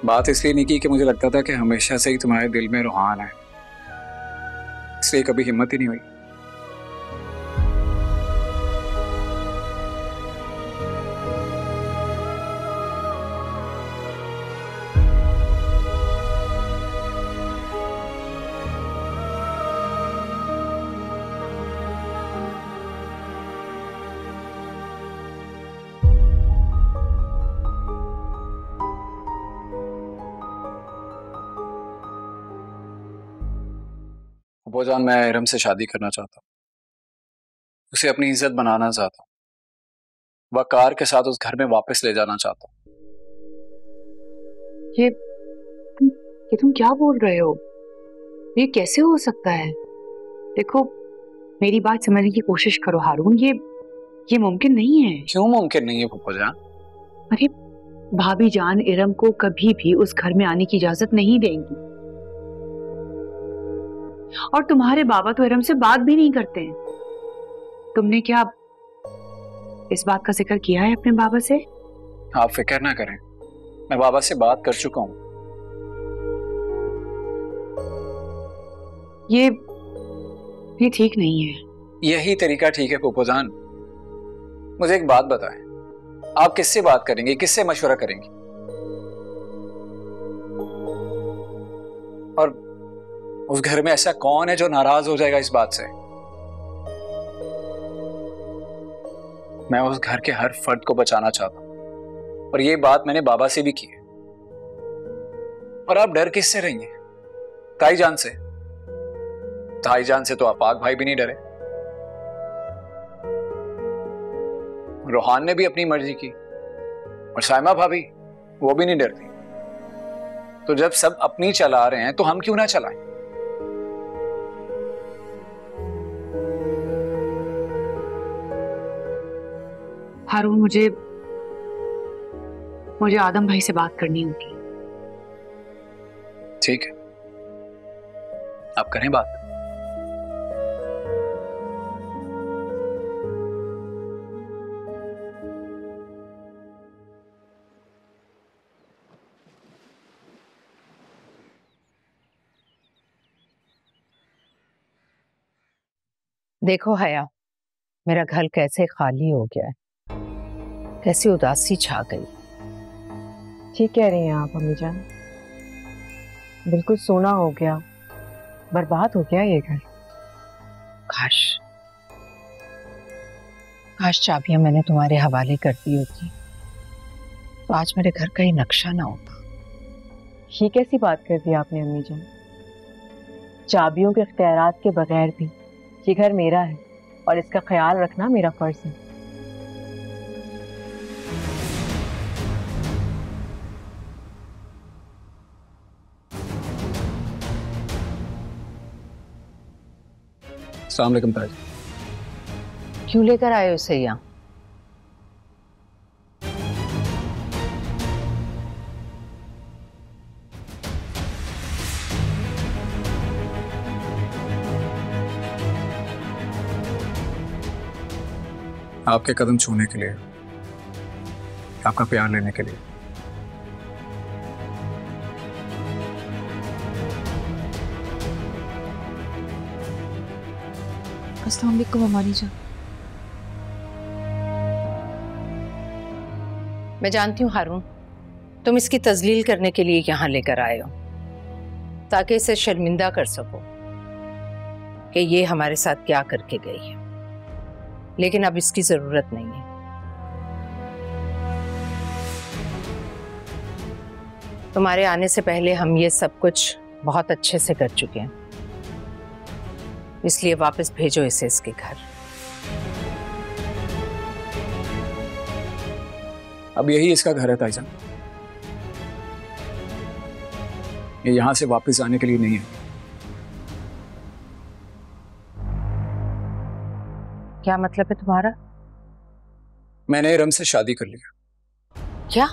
बात इसलिए नहीं की कि मुझे लगता था कि हमेशा से ही तुम्हारे दिल में रूहान है, इसलिए कभी हिम्मत ही नहीं हुई। अब्बूजान, मैं इरम से शादी करना चाहता हूँ, उसे अपनी इज्जत बनाना चाहता हूँ, वकार के साथ उस घर में वापस ले जाना चाहता हूँ। ये तुम क्या बोल रहे हो? ये कैसे हो सकता है? देखो, मेरी बात समझने की कोशिश करो हारून, ये मुमकिन नहीं है। क्यों मुमकिन नहीं है फूफाजान? अरे भाभी जान इरम को कभी भी उस घर में आने की इजाजत नहीं देंगी, और तुम्हारे बाबा तो इरम से बात भी नहीं करते हैं। तुमने क्या इस बात का जिक्र किया है अपने बाबा से? आप फिक्र ना करें, मैं बाबा से बात कर चुका हूँ। ये ठीक नहीं है। यही तरीका ठीक है फूफाजान। मुझे एक बात बताएं, आप किससे बात करेंगे, किससे मशवरा करेंगे? और उस घर में ऐसा कौन है जो नाराज हो जाएगा इस बात से? मैं उस घर के हर फर्द को बचाना चाहता हूं, और ये बात मैंने बाबा से भी की है। और आप डर किससे रहेंगे? ताईजान से? ताईजान से तो आपाक भाई भी नहीं डरे, रोहान ने भी अपनी मर्जी की, और साइमा भाभी वो भी नहीं डरती। तो जब सब अपनी चला रहे हैं तो हम क्यों ना चलाएं? हारून, मुझे आदम भाई से बात करनी होगी। ठीक है, आप करें बात। देखो हया, मेरा घर कैसे खाली हो गया है, कैसी उदासी छा गई। ठीक कह रही हैं आप अम्मी जान, बिल्कुल सोना हो गया, बर्बाद हो गया ये घर। काश चाबियां मैंने तुम्हारे हवाले कर दी होती तो आज मेरे घर का ये नक्शा ना होता। ये कैसी बात कर दी आपने अम्मी जान? चाबियों के इख्तियारात के बगैर भी ये घर मेरा है, और इसका ख्याल रखना मेरा फर्ज है। अस्सलाम वालेकुम ताज। क्यों लेकर आए उसे यहाँ? आपके कदम छूने के लिए, आपका प्यार लेने के लिए। अस्सलाम वालेकुम अम्मी जान। मैं जानती हूँ हारून, तुम इसकी तजलील करने के लिए यहाँ लेकर आए हो ताकि इसे शर्मिंदा कर सको कि ये हमारे साथ क्या करके गई है, लेकिन अब इसकी जरूरत नहीं है। तुम्हारे आने से पहले हम ये सब कुछ बहुत अच्छे से कर चुके हैं, इसलिए वापस भेजो इसे इसके घर। अब यही इसका घर है ताईजान, ये यहां से वापस आने के लिए नहीं है। क्या मतलब है तुम्हारा? मैंने इरम से शादी कर लिया। क्या?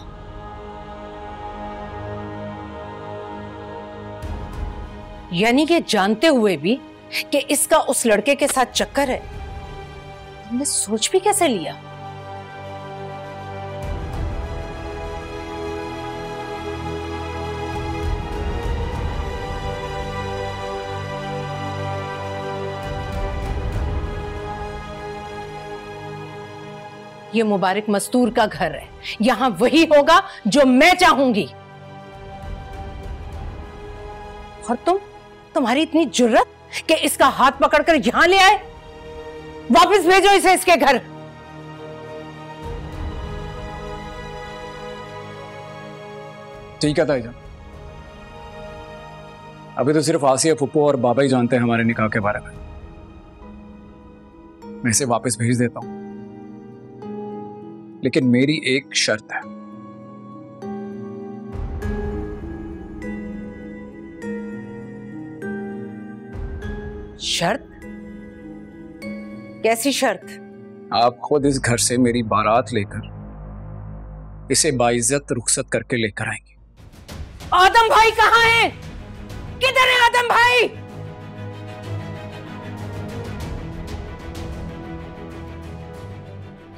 यानी कि जानते हुए भी कि इसका उस लड़के के साथ चक्कर है, तुमने सोच भी कैसे लिया? ये मुबारक मस्तूर का घर है, यहां वही होगा जो मैं चाहूंगी। और तुम्हारी इतनी जुर्रत कि इसका हाथ पकड़कर यहां ले आए। वापस भेजो इसे इसके घर। ठीक है ताईजान, अभी तो सिर्फ आसिया फुप्पो और बाबा ही जानते हैं हमारे निकाह के बारे में। मैं इसे वापस भेज देता हूं, लेकिन मेरी एक शर्त है। शर्त? कैसी शर्त? आप खुद इस घर से मेरी बारात लेकर इसे बाइज्जत रुखसत करके लेकर आएंगे। आदम भाई कहाँ है? किधर है आदम भाई?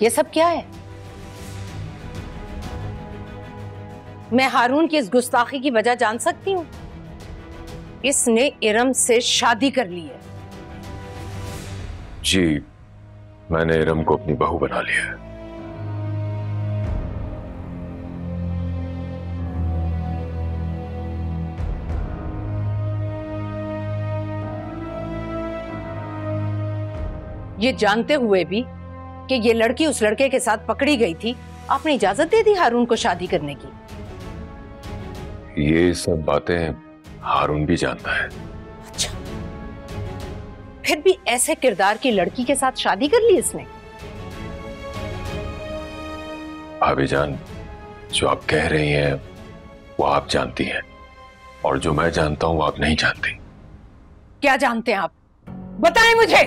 ये सब क्या है? मैं हारून की इस गुस्ताखी की वजह जान सकती हूँ। इसने इरम से शादी कर ली है। जी, मैंने इरम को अपनी बहू बना लिया है। ये जानते हुए भी कि ये लड़की उस लड़के के साथ पकड़ी गई थी, आपने इजाजत दे दी हारून को शादी करने की? ये सब बातें हारून भी जानता है। अच्छा, फिर भी ऐसे किरदार की लड़की के साथ शादी कर ली इसने? भाभी जान, जो आप कह रही हैं वो आप जानती हैं, और जो मैं जानता हूं वो आप नहीं जानती। क्या जानते हैं आप? बताएं मुझे।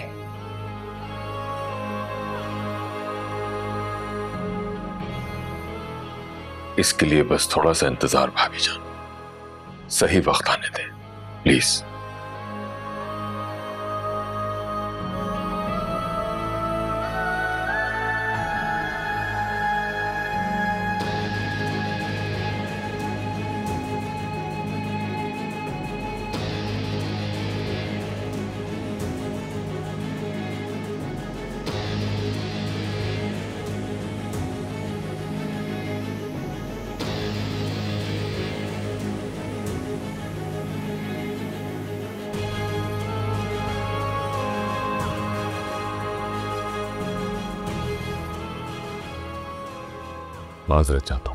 इसके लिए बस थोड़ा सा इंतजार भाभी जान, सही वक्त आने दें प्लीज। माजरत चाहता हूं।